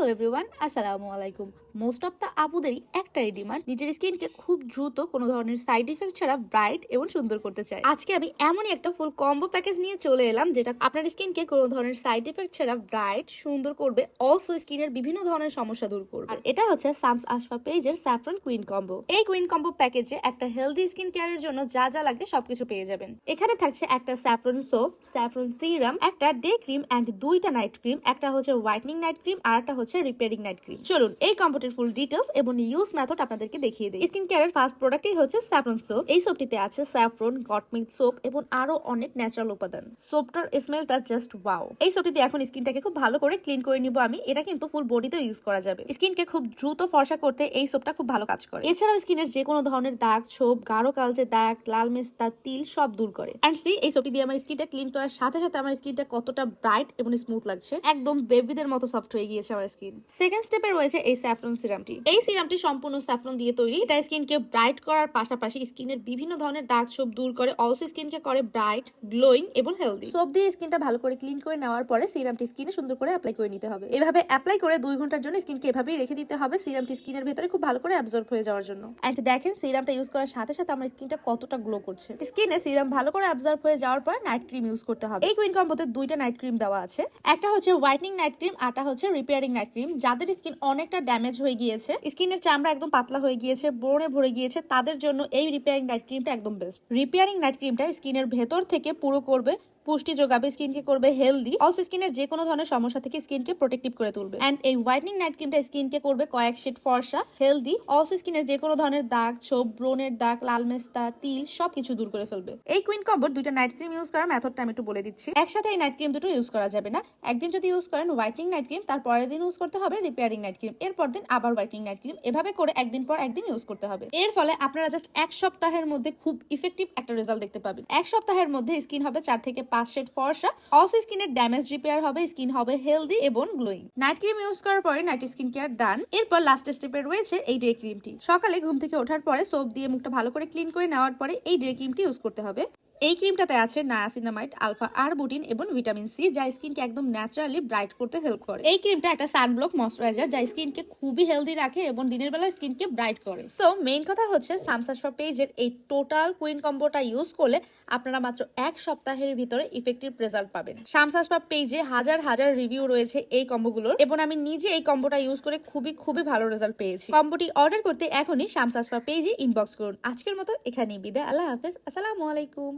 Hello everyone, আসসালামু আলাইকুম। Most of the আপুদেরই একটাই ডিমান্ড, নিজের স্কিনকে খুব দ্রুত কোনো ধরনের সাইড ইফেক্ট ছাড়া ব্রাইট এবং সুন্দর করতে চাই। আজকে আমি এমনই একটা ফুল কম্বো প্যাকেজ নিয়ে চলে এলাম, যেটা আপনার স্কিনকে কোনো ধরনের সাইড ইফেক্ট ছাড়া ব্রাইট সুন্দর করবে, অলসো স্কিনের বিভিন্ন ধরনের সমস্যা দূর করবে। আর এটা হচ্ছে শামস আশফা পেজের স্যাফরন কুইন কম্বো। এই কুইন কম্বো প্যাকেজে একটা হেলদি স্কিন কেয়ারের জন্য যা যা লাগে সবকিছু পেয়ে যাবেন। এখানে থাকছে একটা স্যাফরন সোপ, স্যাফরন সিরাম, একটা ডে ক্রিম অ্যান্ড দুইটা নাইট ক্রিম, একটা হচ্ছে হোয়াইটনিং নাইট ক্রিম আর একটা হচ্ছে রিপেয়ারিং নাইট ক্রিম। চলুন এই কম্বোটির ফুল ডিটেলস এবং ইউজ মেথড আপনাদেরকে দেখিয়ে দিই। স্কিন কেয়ারের ফার্স্ট প্রোডাক্টই হচ্ছে স্যাফরন সোপ। এই সোপটিতে আছে স্যাফরন, গটমিল্ক সোপ এবং আরো অনেক ন্যাচারাল উপাদান। সোপটার স্মেলটা জাস্ট ওয়াও। এই সোপটিতে এখন স্কিনটাকে খুব ভালো করে ক্লিন করে নিব আমি। এটা কিন্তু ফুল বডিতে ইউজ করা যাবে। স্কিনকে খুব দ্রুত ফর্সা করতে এই সোপটা খুব ভালো কাজ করে। এছাড়াও স্কিনের যে কোনো ধরনের দাগ, ছোপ, গাঢ় কালচে দাগ, লাল মেস্তা, তিল সব দূর করে। এন্ড সি, এই সোপটি দিয়ে আমার স্কিনটা ক্লিন করার সাথে সাথে আমার স্কিনটা কতটা ব্রাইট এবং স্মুথ লাগছে, একদম বেবিদের মতো সফট হয়ে গিয়েছে আমার স্কিন। সেকেন্ড স্টেপে রয়েছে এই স্যাফরন সিরামটি। এই সিরামটি সম্পূর্ণ স্যাফরন দিয়ে তৈরি। এটা স্কিনকে ব্রাইট করার পাশাপাশি স্কিনের বিভিন্ন ধরনের দাগ ছোপ দূর করে, অলসো স্কিনকে করে ব্রাইট, গ্লোয়িং এবং হেলদি। সোপ দিয়ে স্কিনটা ভালো করে ক্লিন করে নেওয়ার পরে সিরামটি স্কিনে সুন্দর করে অ্যাপ্লাই করে নিতে হবে। এভাবে অ্যাপ্লাই করে 2 ঘন্টার জন্য স্কিনকে এভাবেই রেখে দিতে হবে, সিরামটি স্কিনের ভেতরে খুব ভালো করে অ্যাবজর্ব হয়ে যাওয়ার জন্য। এন্ড দেখেন সিরামটা ইউজ করার সাথে সাথে আমার স্কিনটা কতটা গ্লো করছে। স্কিনে সিরাম ভালো করে অ্যাবজর্ব হয়ে যাওয়ার পর নাইট ক্রিম ইউজ করতে হবে। এই কুইন কম্বোতে দুইটা নাইট ক্রিম দেওয়া আছে। একটা হচ্ছে হোয়াইটনিং নাইট ক্রিম, আরটা হচ্ছে রিপেয়ারিং নাইট ক্রিম। যাদের স্কিন অনেকটা ড্যামেজ হয়ে গিয়েছে, স্কিনের চামড়া একদম পাতলা হয়ে গিয়েছে, ব্রণে ভরে গিয়েছে, তাদের জন্য এই রিপেয়ারিং নাইট ক্রিমটা একদম বেস্ট। রিপেয়ারিং নাইট ক্রিমটা স্কিনের ভেতর থেকে পুরো করবে, পুষ্টি যোগাবে, স্কিনকে করবে হেলদি, অলসো স্কিনের যে কোনো ধরনের সমস্যা থেকে স্কিনকে প্রোটেক্টিভ করে তুলবে। এন্ড এই হোয়াইটনিং নাইট ক্রিমটা স্কিনকে করবে কয়েক শেড ফর্সা, হেলদি, অলসো স্কিনের যে কোনো ধরনের দাগ, ছোপ, ব্রণের দাগ, লাল মেস্তা, তিল সবকিছু দূর করে ফেলবে। এই কুইন কম্বোর দুইটা নাইট ক্রিম ইউজ করার মেথডটা আমি একটু বলে দিচ্ছি। একসাথে এই নাইট ক্রিম দুটো ইউজ করা যাবে না। একদিন যদি ইউজ করেন হোয়াইটনিং নাইট ক্রিম, তার পরের দিন ইউজ করতে হবে রিপেয়ারিং নাইট ক্রিম, এরপর দিন আবার হোয়াইটনিং নাইট ক্রিম, এভাবে করে একদিন পর একদিন ইউজ করতে হবে। এর ফলে আপনারা জাস্ট এক সপ্তাহের মধ্যে খুব ইফেক্টিভ একটা রেজাল্ট দেখতে পাবেন। এক সপ্তাহের মধ্যে স্কিন হবে 4 থেকে 5 শেড ফর্সা, অলসো স্কিনের ড্যামেজ রিপেয়ার হবে, স্কিন হবে হেলদি এবং গ্লোয়িং। নাইট ক্রিম ইউজ করার পরে নাইট স্কিন কেয়ার ডান। এরপর লাস্ট স্টেপে রয়েছে এই ডে ক্রিমটি। সকালে ঘুম থেকে ওঠার পরে সোপ দিয়ে মুখটা ভালো করে ক্লিন করে নেওয়ার পরে এই ডে ক্রিমটি ইউজ করতে হবে। এই ক্রিমটাতে আছে নায়াসিনামাইড, আলফা আরবুটিন এবং ভিটামিন সি, যা স্কিনকে একদম ন্যাচারালি ব্রাইট করতে হেল্প করে। এই ক্রিমটা একটা সানব্লক ময়শ্চারাইজার, যা স্কিনকে খুবই হেলদি রাখে এবং দিনের বেলা স্কিনকে ব্রাইট করে। সো মেইন কথা হচ্ছে শামস আশফা পেজের এই টোটাল কুইন কম্বোটা ইউজ করলে আপনারা মাত্র এক সপ্তাহের ভিতরে ইফেক্টিভ রেজাল্ট পাবেন। শামস আশফা পেজে হাজার হাজার রিভিউ রয়েছে এই কম্বোগুলোর, এবং আমি নিজে এই কম্বোটা ইউজ করে খুবই ভালো রেজাল্ট পেয়েছি। কম্বোটি অর্ডার করতে এখনই শামস আশফা পেজে ইনবক্স করুন। আজকের মতো এখানেই বিদায়। আল্লাহ হাফেজ, আসসালামু আলাইকুম।